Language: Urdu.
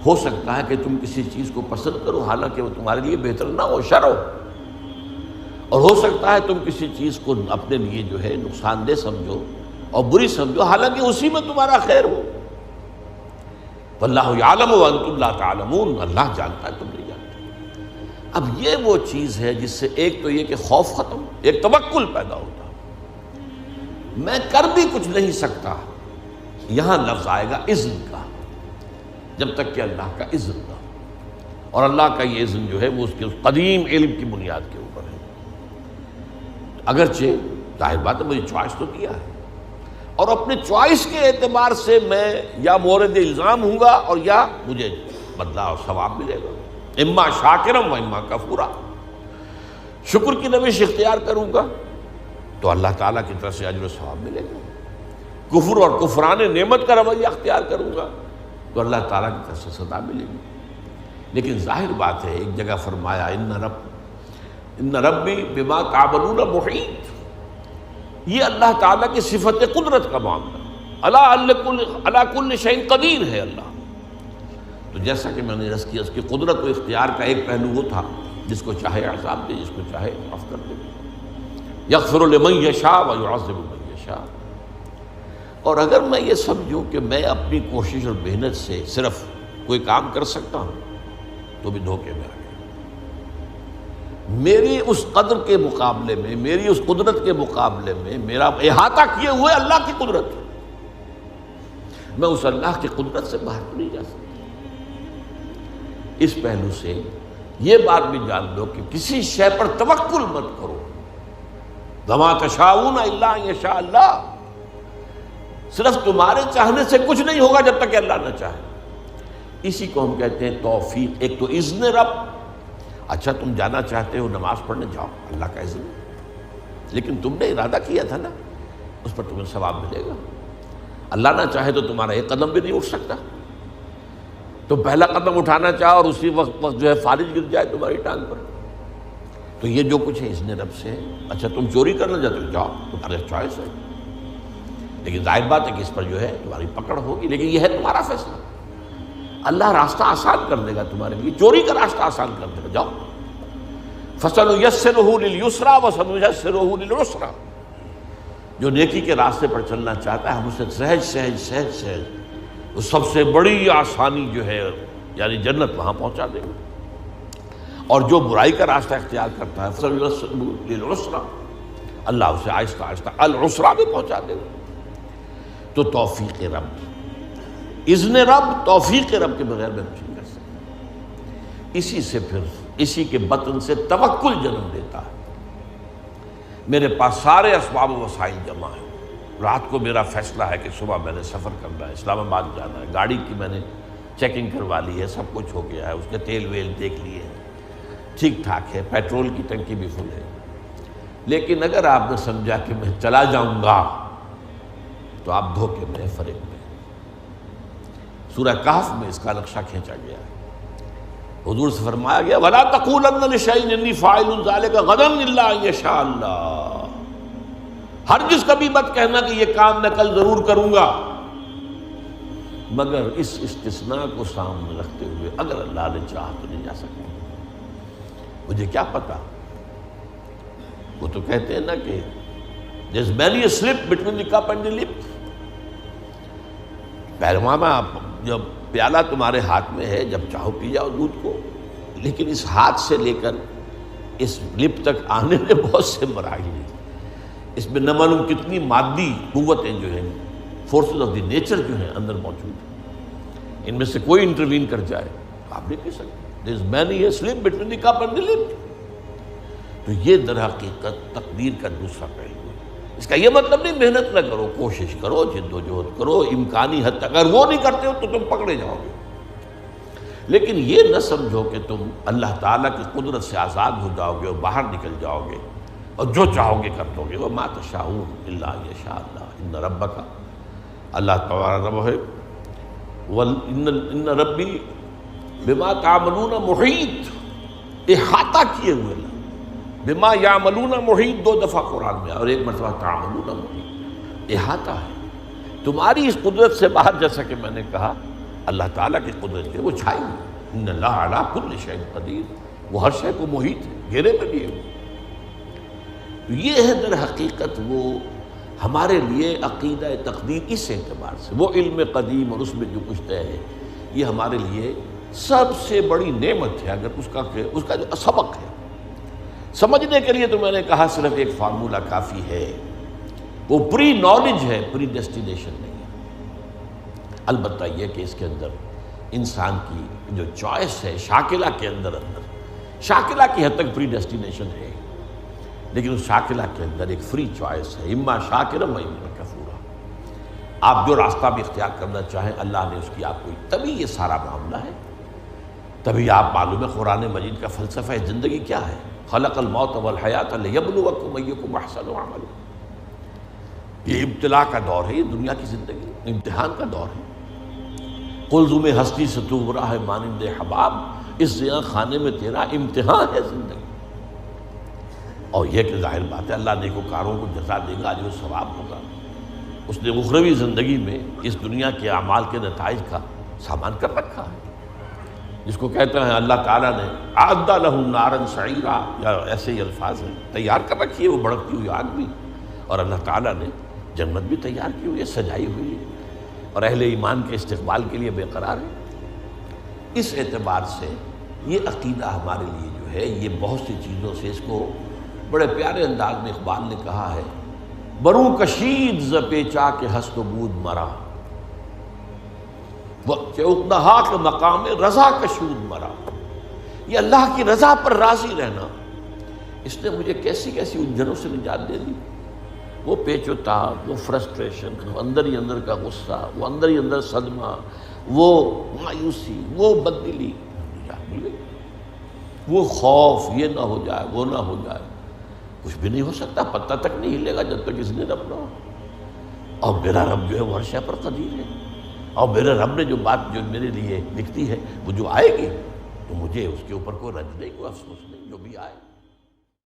ہو سکتا ہے کہ تم کسی چیز کو پسند کرو حالانکہ وہ تمہارے لیے بہتر نہ ہو، شر ہو، اور ہو سکتا ہے تم کسی چیز کو اپنے لیے جو ہے نقصان دہ سمجھو اور بری سمجھو حالانکہ اسی میں تمہارا خیر ہو۔ واللہ یعلم وانتم لا تعلمون، اللہ جانتا ہے تم نہیں جانتے۔ اب یہ وہ چیز ہے جس سے ایک تو یہ کہ خوف ختم، ایک توکل پیدا ہوتا، میں کر بھی کچھ نہیں سکتا، یہاں لفظ آئے گا اذن کا، جب تک کہ اللہ کا اذن نہ ہو، اور اللہ کا یہ اذن جو ہے وہ اس کے قدیم علم کی بنیاد کے اوپر ہے۔ اگرچہ ظاہر بات ہے مجھے چوائس تو کیا ہے، اور اپنے چوائس کے اعتبار سے میں یا مورد الزام ہوں گا اور یا مجھے بدلہ اور ثواب ملے گا، اما شاکرم و اما کفورا۔ شکر کی روش اختیار کروں گا تو اللہ تعالیٰ کی طرف سے اجر و ثواب ملے گا، کفر اور کفران نعمت کا رویہ اختیار کروں گا تو اللہ تعالیٰ کی طرف سے سزا ملے گی۔ لیکن ظاہر بات ہے ایک جگہ فرمایا ان ربی بما تعملون محیط، یہ اللہ تعالیٰ کی صفت قدرت کا معاملہ، علی کل شیء قدیر ہے اللہ۔ تو جیسا کہ میں نے عرض کیا اس کی قدرت و اختیار کا ایک پہلو وہ تھا جس کو چاہے عذاب دے، جس کو چاہے معاف کر دے، یغفر لمن یشاء و یعذب من یشاء۔ اور اگر میں یہ سمجھوں کہ میں اپنی کوشش اور محنت سے صرف کوئی کام کر سکتا ہوں تو بھی دھوکے میں آ گیا۔ میری اس قدر کے مقابلے میں، میری اس قدرت کے مقابلے میں میرا احاطہ کیے ہوئے اللہ کی قدرت ہے، میں اس اللہ کی قدرت سے باہر نہیں جا سکتا۔ اس پہلو سے یہ بات بھی جان لو کہ کسی شے پر توکل مت کرو، وما تشاءون الا ان یشاء اللہ، صرف تمہارے چاہنے سے کچھ نہیں ہوگا جب تک کہ اللہ نہ چاہے۔ اسی کو ہم کہتے ہیں توفیق۔ ایک تو اذن رب، اچھا تم جانا چاہتے ہو نماز پڑھنے جاؤ، اللہ کا اذن، لیکن تم نے ارادہ کیا تھا نا، اس پر تمہیں ثواب ملے گا۔ اللہ نہ چاہے تو تمہارا ایک قدم بھی نہیں اٹھ سکتا، تم پہلا قدم اٹھانا چاہو اور اسی وقت جو ہے فالج گر جائے تمہاری ٹانگ پر، تو یہ جو کچھ ہے اذن رب سے ہے۔ اچھا تم چوری کرنا چاہتے ہو جاؤ، تمہارا چوائس ہے، لیکن ظاہر بات ہے کہ اس پر جو ہے تمہاری پکڑ ہوگی، لیکن یہ ہے تمہارا فیصلہ۔ اللہ راستہ آسان کر دے گا تمہارے لیے، چوری کا راستہ آسان کر دے گا، جاؤ۔ فَسَنُيَسِّرُهُ لِلْيُسْرَىٰ وَسَنُيَسِّرُهُ لِلْعُسْرَىٰ، جو نیکی کے راستے پر چلنا چاہتا ہے ہم اسے سہج سہج سہج سہج وہ سب سے بڑی آسانی جو ہے یعنی جنت وہاں پہنچا دے گا، اور جو برائی کا راستہ اختیار کرتا ہے فَسَنُيَسِّرُهُ لِلْعُسْرَىٰ، اللہ اسے آہستہ آہستہ العسرا میں پہنچا دے گا۔ تو توفیق رب، اذن رب، توفیق رب کے بغیر میں کچھ نہیں کر سکتا۔ اسی سے پھر اسی کے بطن سے توکل جنم دیتا ہے۔ میرے پاس سارے اسباب و وسائل جمع ہیں، رات کو میرا فیصلہ ہے کہ صبح میں نے سفر کرنا ہے، اسلام آباد جانا ہے، گاڑی کی میں نے چیکنگ کروا لی ہے، سب کچھ ہو گیا ہے، اس کے تیل ویل دیکھ لیے ہیں، ٹھیک ٹھاک ہے، پیٹرول کی ٹنکی بھی فل ہے۔ لیکن اگر آپ نے سمجھا کہ میں چلا جاؤں گا تو آپ دھوکے میں، فریب میں۔ سورہ کہف میں اس کا نقشہ کھینچا گیا ہے، حضور سے فرمایا گیا وَلَا تَقُولَنَّ لِشَيْءٍ إِنِّي فَاعِلٌ ذَلِكَ غَدًا إِلَّا أَن يَشَاءَ اللَّهُ، ہرگز کبھی مت کہنا کہ یہ کام میں کل ضرور کروں گا، مگر اس استثناء کو سامنے رکھتے ہوئے اگر اللہ نے چاہا تو نہیں جا سکتا۔ مجھے کیا پتا، وہ تو کہتے ہیں نا کہ there's many a slip between the cup and the lip۔ پہلوانا جب پیالہ تمہارے ہاتھ میں ہے، جب چاہو پی جاؤ دودھ کو، لیکن اس ہاتھ سے لے کر اس لپ تک آنے میں بہت سے مراحل ہیں، اس میں نہ معلوم کتنی مادی قوتیں جو ہیں، فورسز آف دی نیچر جو ہیں اندر موجود ہیں، ان میں سے کوئی انٹروین کر جائے آپ نہیں پی سکتے۔ there is many a slip between the cup and the lip۔ تو یہ در حقیقت تقدیر کا دوسرا پہلو ہے۔ اس کا یہ مطلب نہیں محنت نہ کرو، کوشش کرو، جد و جہد کرو، امکانی حد تک، اگر وہ نہیں کرتے ہو تو تم پکڑے جاؤ گے۔ لیکن یہ نہ سمجھو کہ تم اللہ تعالیٰ کی قدرت سے آزاد ہو جاؤ گے اور باہر نکل جاؤ گے اور جو چاہو گے کر دو گے۔ وَمَا تَشَاءُونَ إِلَّا أَن يَشَاءَ اللَّهُ إِنَّ رَبَّكَ، اللہ تعالیٰ رب ہے، إِنَّ رَبِّي بِمَا تَعْمَلُونَ مُحِيطٌ، احاطہ کیے ہوئے اللہ، بما یعملون محیط دو دفعہ قرآن میں، اور ایک مرتبہ تعملون محیط، احاطہ ہے تمہاری اس قدرت سے باہر۔ جیسا کہ میں نے کہا اللہ تعالیٰ کی قدرت کے وہ چھائی ہوئی، ان اللہ علی کل شیء قدیر، وہ ہر شے کو محیط ہے، گھیرے میں لیے ہوئے۔ تو یہ ہے در حقیقت وہ ہمارے لیے عقیدہ تقدیر، اس اعتبار سے وہ علم قدیم اور اس میں جو کچھ طے ہے، یہ ہمارے لیے سب سے بڑی نعمت ہے۔ اگر اس کا جو سبق ہے سمجھنے کے لیے، تو میں نے کہا صرف ایک فارمولہ کافی ہے، وہ پری نالج ہے، پری ڈیسٹینیشن نہیں ہے۔ البتہ یہ کہ اس کے اندر انسان کی جو چوائس ہے، شاکلہ کے اندر شاکلہ کی حد تک پری ڈیسٹینیشن ہے، لیکن اس شاکلہ کے اندر ایک فری چوائس ہے، اما شاکرا و اما کفورا۔ آپ جو راستہ بھی اختیار کرنا چاہیں، اللہ نے اس کی آپ کو، تبھی یہ سارا معاملہ ہے، تبھی آپ معلوم ہے قرآن مجید کا فلسفہ زندگی کیا ہے، خلق الموت والحیات لیبلوکم ایکم احسن عملا۔ یہ ابتلا کا دور ہے، یہ دنیا کی زندگی امتحان کا دور ہے۔ قلزم ہستی سے تو گمراہ ہے مانند حباب، اس زیاں خانے میں تیرا امتحان ہے زندگی۔ اور یہ کہ ظاہر بات ہے اللہ نیکوکاروں کو جزا دے گا، اجر و ثواب ہوگا۔ اس نے اخروی زندگی میں اس دنیا کے اعمال کے نتائج کا سامان کر رکھا ہے، جس کو کہتے ہیں اللہ تعالیٰ نے اعد لہم نارا سعیرا، یا ایسے ہی الفاظ ہیں، تیار کر رکھی ہے وہ بھڑکتی ہوئی آگ بھی، اور اللہ تعالیٰ نے جنت بھی تیار کی ہوئی ہے، سجائی ہوئی ہے، اور اہل ایمان کے استقبال کے لیے بے قرار ہے۔ اس اعتبار سے یہ عقیدہ ہمارے لیے جو ہے، یہ بہت سی چیزوں سے، اس کو بڑے پیارے انداز میں اقبال نے کہا ہے، بروں کشید ز پیچا کے ہست و بود مرا، کہ اقنہا کے مقام رضا کشود مرا۔ یہ اللہ کی رضا پر راضی رہنا، اس نے مجھے کیسی کیسی الجھنوں سے نجات دے دی۔ وہ پیچ و تاب، وہ فرسٹریشن، وہ اندر ہی اندر کا غصہ، وہ اندر ہی اندر صدمہ، وہ مایوسی، وہ بددلی، نجات مل گئی۔ وہ خوف، یہ نہ ہو جائے، وہ نہ ہو جائے، کچھ بھی نہیں ہو سکتا، پتہ تک نہیں ہلے گا جب تک اس نے رب نہ ہو۔ اور میرا رب جو ہے وہ ہر شے پر قدیر ہے، اور میرے رب نے جو بات جو میرے لیے لکھتی ہے وہ جو آئے گی، تو مجھے اس کے اوپر کوئی رنج نہیں، کوئی افسوس نہیں، جو بھی آئے۔